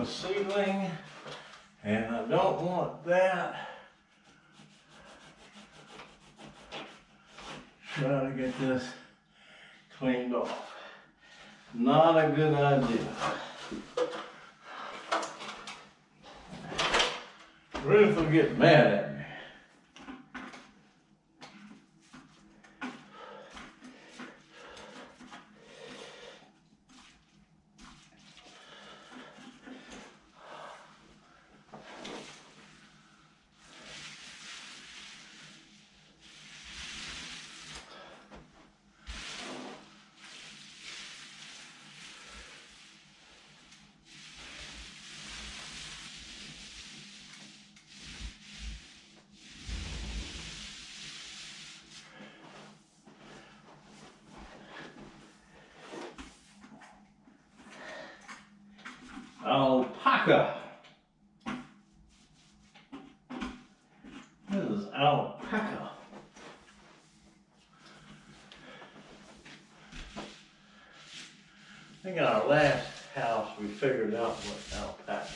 the ceiling, and I don't want that. Try to get this cleaned off. Not a good idea. Ruth will get mad at me. Alpaca. This is alpaca. I think in our last house we figured out what alpaca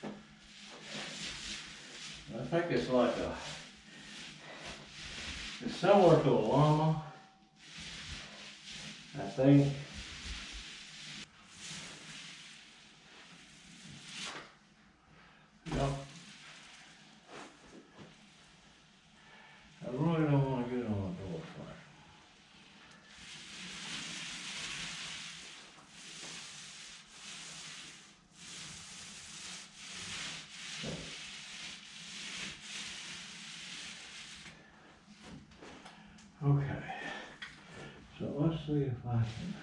was. I think it's like it's similar to a llama, I think. Yep. I really don't want to get on the door frame. Okay, so let's see if I can.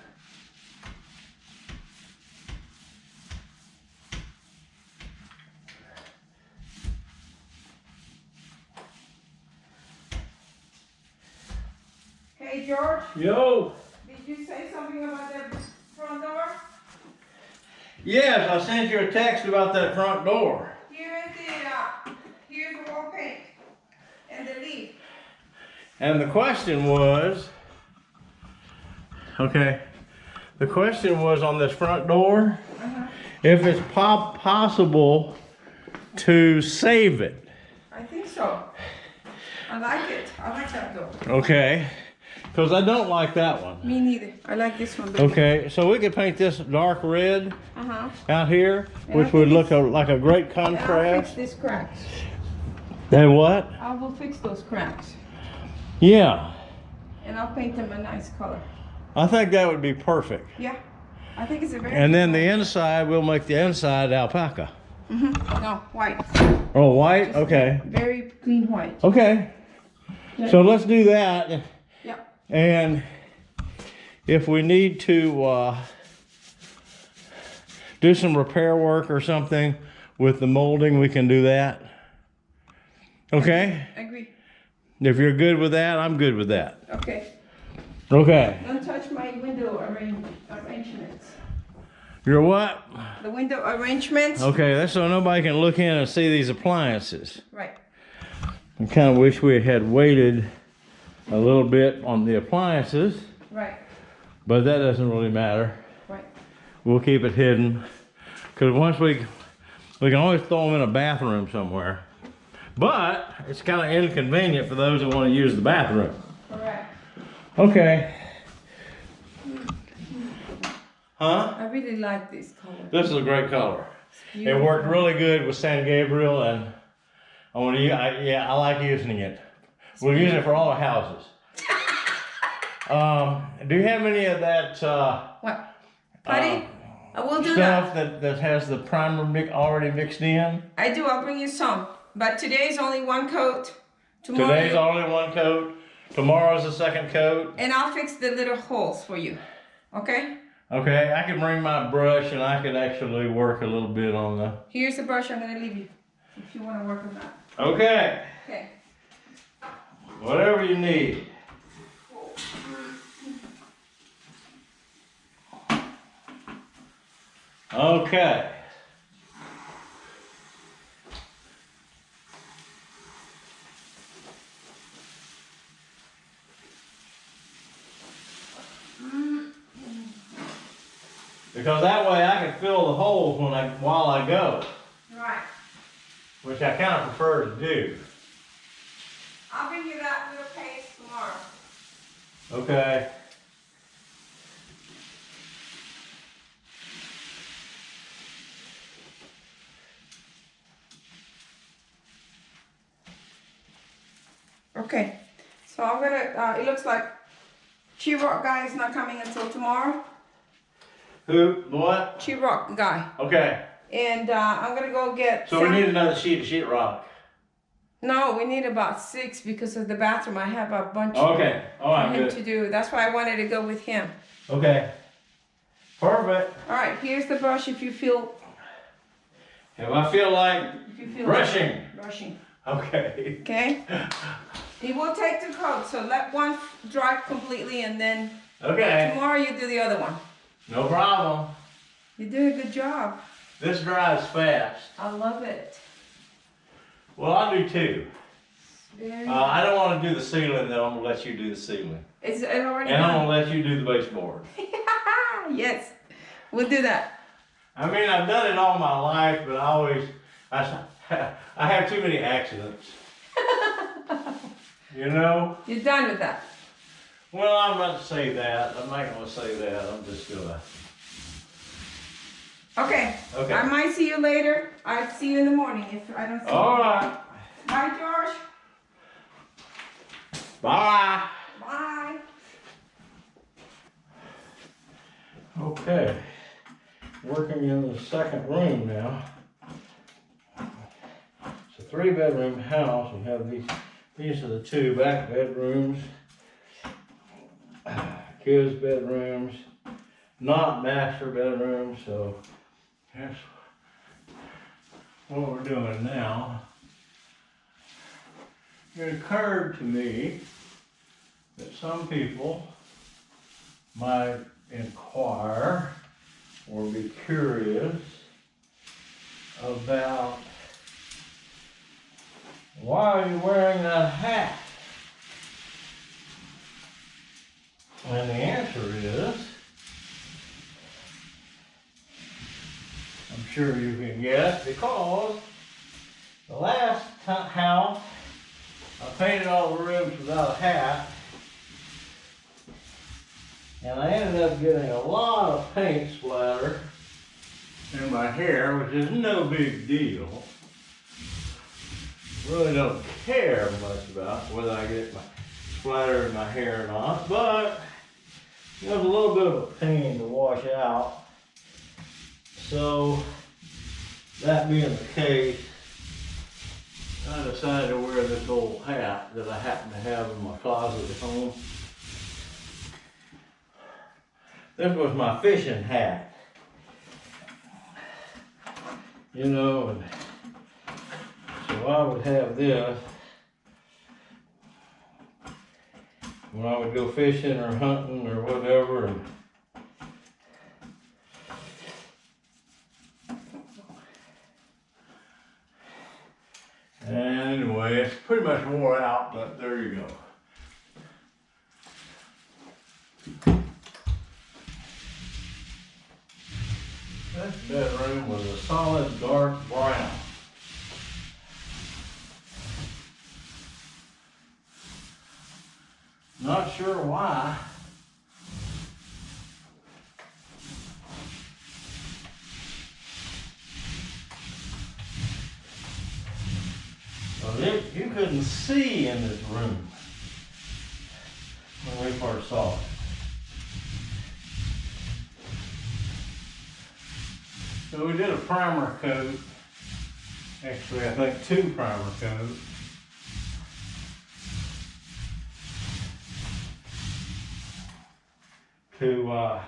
Hey George, Yo! did you say something about the front door? Yes, I sent you a text about that front door. Here's the wall paint and the leaf. And the question was, okay, the question was on this front door, if it's possible to save it. I think so. I like it. I like that door. Okay, because I don't like that one. Me neither. I like this one better. Okay, so we could paint this dark red out here, And which I would think look like a great And I'll fix contrast. these cracks. And what? I will fix those cracks. Yeah, And I'll paint them a nice color. I think that would be perfect. Yeah. I think it's a very And then good the inside, we'll make the inside alpaca. No, white. Oh, white? Okay. Very clean white. Okay. So let's do that. Yeah. And if we need to do some repair work or something with the molding, we can do that. Okay? Agree. If you're good with that, I'm good with that. Okay. Okay. Don't touch my window arrangements. You're what? The window arrangements. Okay, that's so nobody can look in and see these appliances. Right. I kind of wish we had waited a little bit on the appliances, Right. but that doesn't really matter. Right. We'll keep it hidden, because once we can always throw them in a bathroom somewhere. But it's kind of inconvenient for those that want to use the bathroom. Correct. Okay. Huh? I really like this color. This is a great color. It Beautiful. worked really good with San Gabriel, and I want to. I like using it. We'll use it for all the houses. Do you have any of that What? Putty? I will do that. stuff that has the primer already mixed in? I do. I'll bring you some. But today is only one coat. Tomorrow. Today's only one coat. Tomorrow's the second coat. And I'll fix the little holes for you. Okay? Okay, I can bring my brush and I could actually work a little bit on the. Here's the brush I'm going to leave you. If you want to work on that. Okay, Okay. whatever you need. Okay. Because that way I can fill the holes while I go, Right. which I kind of prefer to do. I'll bring you that little paste tomorrow. Okay. Okay, so I'm gonna, it looks like Chirock guy is not coming until tomorrow. Who? What? Chirock guy. Okay. And I'm gonna go get So we need another sheet of sheetrock. No, we need about 6 because of the bathroom. I have a bunch Okay. All for right. him Good. to do. That's why I wanted to go with him. Okay. Perfect. All right, here's the brush if you feel If I feel like brushing. brushing. Okay. Okay? It will take 2 coats, so let one dry completely and then Okay. tomorrow you do the other one. No problem. You did a good job. This dries fast. I love it. Well, I do too. Very I don't want to do the ceiling, though. I'm gonna let you do the ceiling, It's already and I'm done. gonna let you do the baseboard. Yes, we'll do that. I mean, I've done it all my life, but I have too many accidents. You know? You're done with that. Well, I'm not to say that. I'm not gonna say that. I'm just gonna. Okay. Okay. I might see you later. I'll see you in the morning if I don't see All you. right. Bye, George. Bye. Bye. Okay. Working in the second room now. It's a 3-bedroom house. We have these are the 2 back bedrooms, kids' bedrooms, not master bedrooms. So that's what we're doing now. It occurred to me that some people might inquire or be curious about why are you wearing that hat? And the answer is, I'm sure you can guess, because the last house I painted all the rooms without a hat, and I ended up getting a lot of paint splatter in my hair, which is no big deal. Really don't care much about whether I get my splatter in my hair or not, but it was a little bit of a pain to wash out. So, that being the case, I decided to wear this old hat that I happen to have in my closet at home. This was my fishing hat. You know, and so I would have this when I would go fishing or hunting or whatever. And anyway, it's pretty much wore out, but there you go. This bedroom was a solid dark brown. Not sure why. Well, you couldn't see in this room when we first saw it. So we did a primer coat. Actually, I think 2 primer coats. To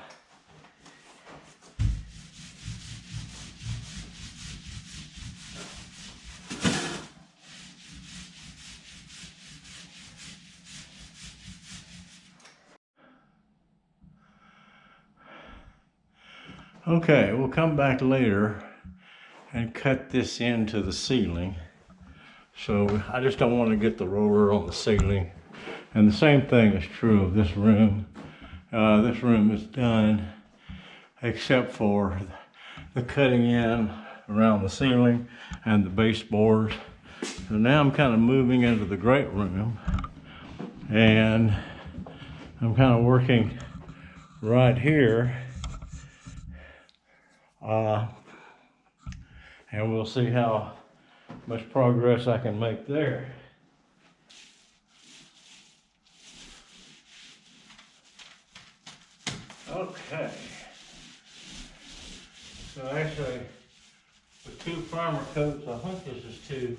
Okay, we'll come back later and cut this into the ceiling. So I just don't want to get the roller on the ceiling. And the same thing is true of this room. This room is done except for the cutting in around the ceiling and the baseboards. So now I'm kind of moving into the great room, and I'm kind of working right here. And we'll see how much progress I can make there. Okay. So actually, with 2 primer coats, I think this is 2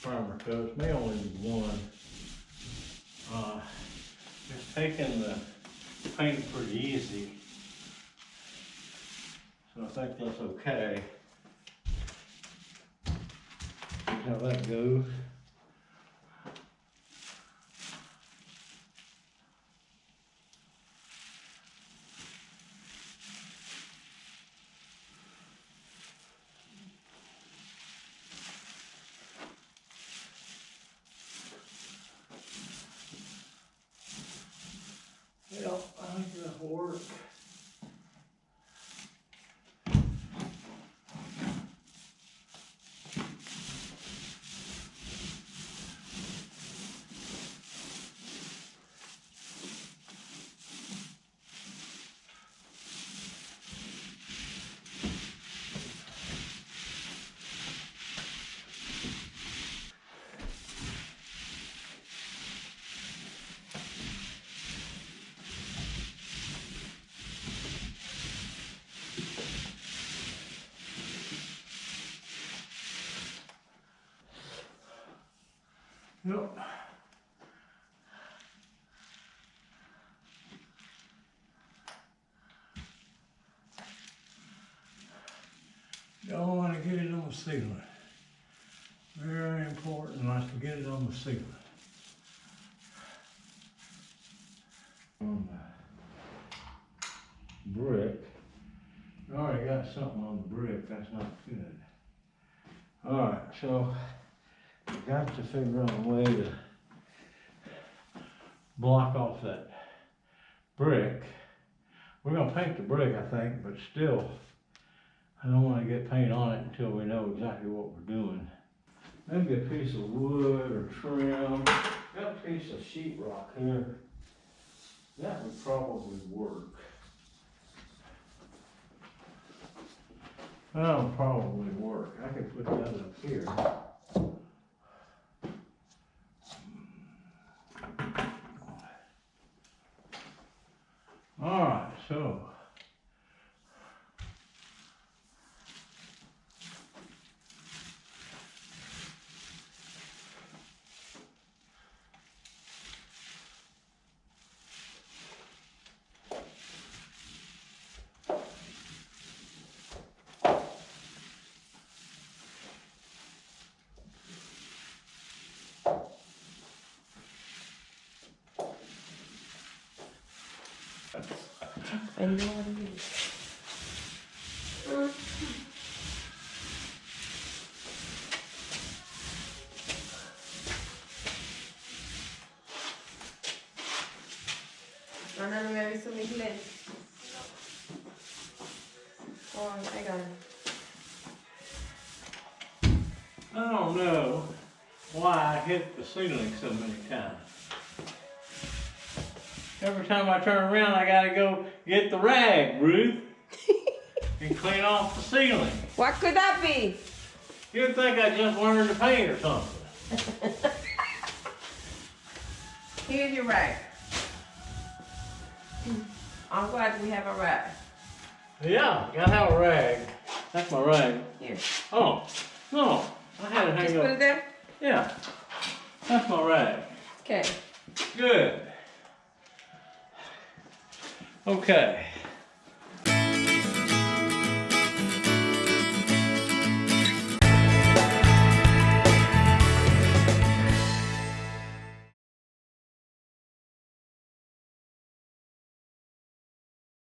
primer coats, may only be 1. Just taking the paint pretty easy. So I think that's okay. See how that goes. Well, I think that'll work. Yep. Don't want to get it on the ceiling. Very important not to get it on the ceiling. On the brick. I already got something on the brick, that's not good. Alright, so I've got to figure out a way to block off that brick. We're gonna paint the brick, I think, but still, I don't want to get paint on it until we know exactly what we're doing. Maybe a piece of wood or trim. Got a piece of sheetrock here. That would probably work. That'll probably work. I could put that up here. All right, so I know what it is. Ana, no me ha visto mi inglés. Oh, I got it. I don't know why I hit the ceiling so many times. Every time I turn around, I gotta go get the rag, Ruth, and clean off the ceiling. What could that be? You'd think I just learned to paint or something. Here's your rag. I'm glad we have a rag. Yeah, gotta have a rag. That's my rag. Here. Oh, no, I had it Just hang put it up. there? Yeah, that's my rag. Okay. Good. Okay.